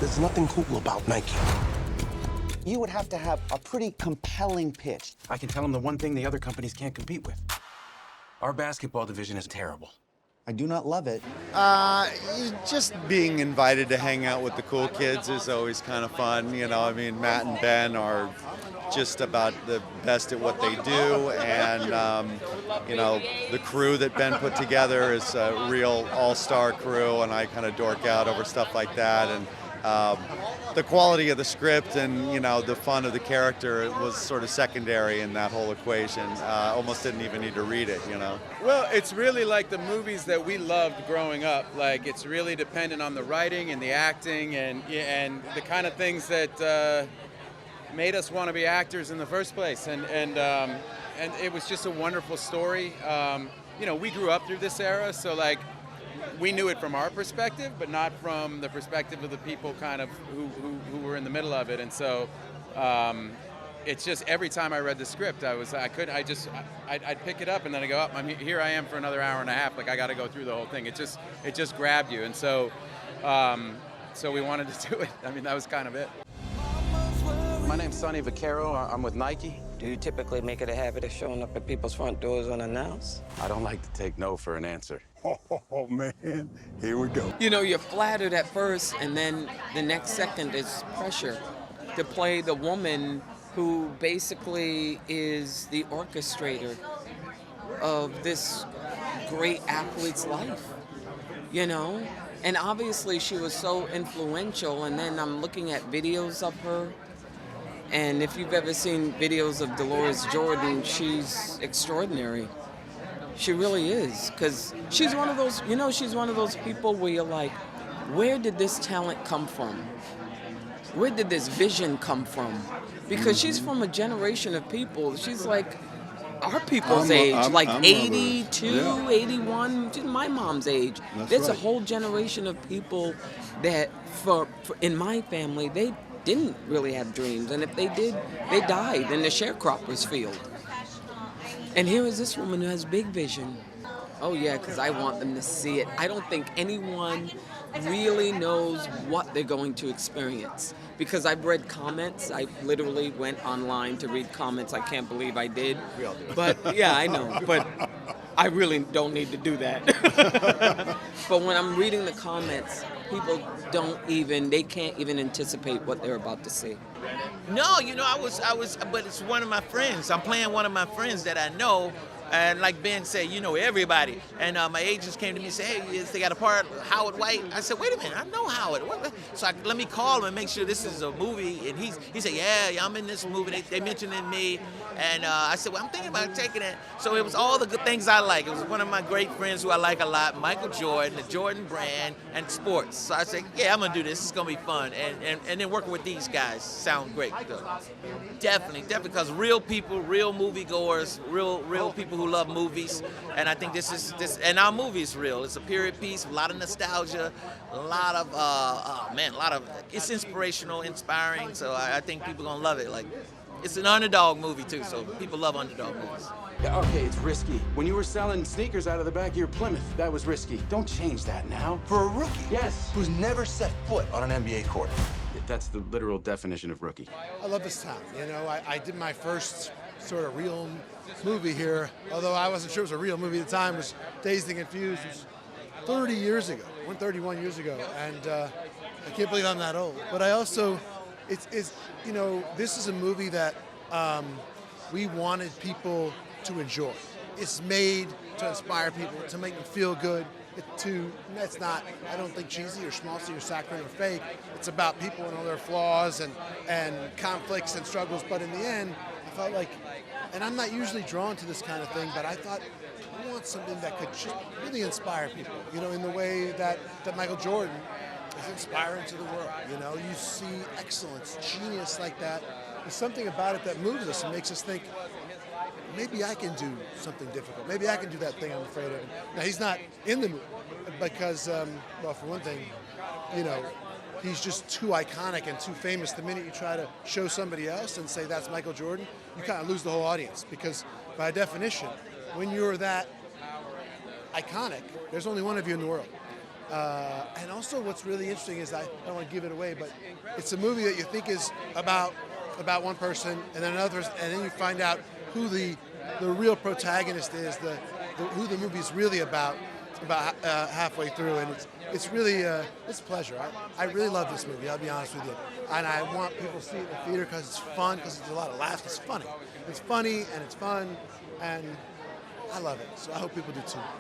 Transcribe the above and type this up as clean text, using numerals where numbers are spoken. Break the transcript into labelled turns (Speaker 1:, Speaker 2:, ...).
Speaker 1: There's nothing cool about Nike.
Speaker 2: You would have to have a pretty compelling pitch.
Speaker 3: I can tell them the one thing the other companies can't compete with. Our basketball division is terrible.
Speaker 2: I do not love it.
Speaker 4: Just being invited to hang out with the cool kids is always kind of fun. You know, I mean, Matt and Ben are just about the best at what they do, and you know, the crew that Ben put together is a real all-star crew, and I kind of dork out over stuff like that. And the quality of the script and, you know, the fun of the character was sort of secondary in that whole equation. Almost didn't even need to read it, you know.
Speaker 5: Well, it's really like the movies that we loved growing up. Like, it's really dependent on the writing and the acting and the kind of things that made us want to be actors in the first place. And it was just a wonderful story. You know, we grew up through this era, so like, we knew it from our perspective, but not from the perspective of the people kind of who were in the middle of it. And so it's just every time I read the script, I'd pick it up and then I go, oh, here I am for another hour and a half. Like, I got to go through the whole thing. It just grabbed you. And so we wanted to do it. I mean, that was kind of it.
Speaker 3: My name's Sonny Vaccaro. I'm with Nike.
Speaker 6: Do you typically make it a habit of showing up at people's front doors unannounced?
Speaker 3: I don't like to take no for an answer.
Speaker 1: Oh, man. Here we go.
Speaker 6: You know, you're flattered at first, and then the next second is pressure to play the woman who basically is the orchestrator of this great athlete's life, you know? And obviously she was so influential, and then I'm looking at videos of her. And if you've ever seen videos of Dolores Jordan, she's extraordinary. She really is, because she's one of those, you know, she's one of those people where you're like, where did this talent come from? Where did this vision come from? Because she's from a generation of people. She's like our people's age, like 82, 81, she's my mom's age. There's a whole generation of people that, for in my family, they didn't really have dreams, and if they did, they died in the sharecroppers field. And here is this woman who has big vision. Oh yeah, because I want them to see it. I don't think anyone really knows what they're going to experience, because I've read comments. I literally went online to read comments. I can't believe I did.
Speaker 4: We all do.
Speaker 6: But yeah, I know, but I really don't need to do that. But when I'm reading the comments, people they can't even anticipate what they're about to see.
Speaker 7: No, you know, I was, but it's one of my friends. I'm playing one of my friends that I know, and like Ben said, you know everybody. And my agents came to me and said, hey, they got a part, Howard White. I said, wait a minute, I know Howard. So let me call him and make sure this is a movie. And he said, yeah, I'm in this movie. They mentioned me. And I said, well, I'm thinking about taking it. So it was all the good things I like. It was one of my great friends who I like a lot, Michael Jordan, the Jordan brand, and sports. So I said, yeah, I'm going to do this. It's going to be fun. And then working with these guys sound great. Definitely, because real people, real moviegoers, real people who love movies. And I think and our movie is real. It's a period piece, a lot of nostalgia, a lot of, it's inspirational, inspiring. So I think people are going to love it. Like, it's an underdog movie too, so people love underdog movies.
Speaker 3: Yeah, okay, it's risky. When you were selling sneakers out of the back of your Plymouth, that was risky. Don't change that now.
Speaker 1: For a rookie?
Speaker 3: Yes.
Speaker 1: Who's never set foot on an NBA court.
Speaker 3: That's the literal definition of rookie.
Speaker 8: I love this town. You know, I did my first sort of real movie here, although I wasn't sure it was a real movie at the time. It was Dazed and Confused. It was 30 years ago, 31 years ago, and I can't believe I'm that old. But I also, it's you know, this is a movie that we wanted people to enjoy. It's made to inspire people, to make them feel good. That's not, I don't think, cheesy or schmaltzy or saccharine or fake. It's about people and all their flaws and conflicts and struggles. But in the end, I felt like, and I'm not usually drawn to this kind of thing, but I thought, I want something that could just really inspire people, you know, in the way that Michael Jordan is inspiring to the world. You know, you see excellence, genius like that. There's something about it that moves us and makes us think, maybe I can do something difficult. Maybe I can do that thing I'm afraid of. Now, he's not in the movie because, well, for one thing, you know, he's just too iconic and too famous. The minute you try to show somebody else and say that's Michael Jordan, you kind of lose the whole audience, because by definition, when you're that iconic, there's only one of you in the world. And also, what's really interesting is I don't want to give it away, but it's a movie that you think is about one person, and then another, and then you find out who the real protagonist is, who the movie's really about halfway through, and it's really it's a pleasure. I really love this movie. I'll be honest with you, and I want people to see it in the theater because it's fun, because there's a lot of laughs. It's funny and it's fun, and I love it. So I hope people do too.